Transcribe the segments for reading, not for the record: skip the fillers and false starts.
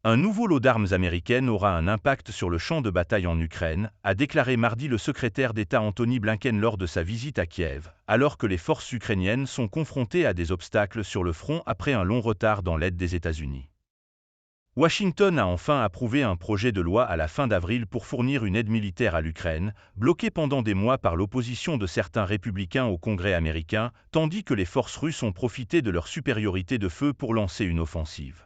Un nouveau lot d'armes américaines aura un impact sur le champ de bataille en Ukraine, a déclaré mardi le secrétaire d'État Antony Blinken lors de sa visite à Kiev, alors que les forces ukrainiennes sont confrontées à des obstacles sur le front après un long retard dans l'aide des États-Unis. Washington a enfin approuvé un projet de loi à la fin d'avril pour fournir une aide militaire à l'Ukraine, bloqué pendant des mois par l'opposition de certains républicains au Congrès américain, tandis que les forces russes ont profité de leur supériorité de feu pour lancer une offensive.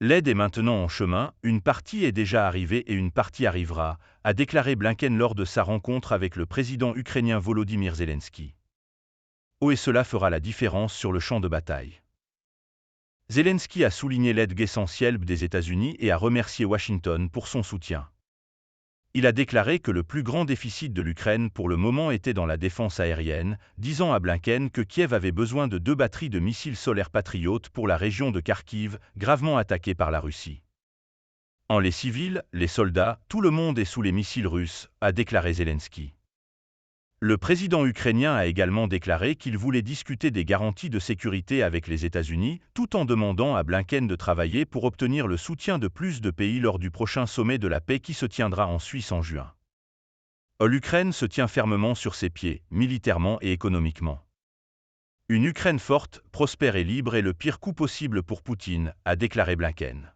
L'aide est maintenant en chemin, une partie est déjà arrivée et une partie arrivera, a déclaré Blinken lors de sa rencontre avec le président ukrainien Volodymyr Zelensky. Et cela fera la différence sur le champ de bataille. Zelensky a souligné l'aide essentielle des États-Unis et a remercié Washington pour son soutien. Il a déclaré que le plus grand déficit de l'Ukraine pour le moment était dans la défense aérienne, disant à Blinken que Kiev avait besoin de 2 batteries de missiles solaires Patriot pour la région de Kharkiv, gravement attaquée par la Russie. Les civils, les soldats, tout le monde est sous les missiles russes, a déclaré Zelensky. Le président ukrainien a également déclaré qu'il voulait discuter des garanties de sécurité avec les États-Unis, tout en demandant à Blinken de travailler pour obtenir le soutien de plus de pays lors du prochain sommet de la paix qui se tiendra en Suisse en juin. L'Ukraine se tient fermement sur ses pieds, militairement et économiquement. Une Ukraine forte, prospère et libre est le pire coup possible pour Poutine, a déclaré Blinken.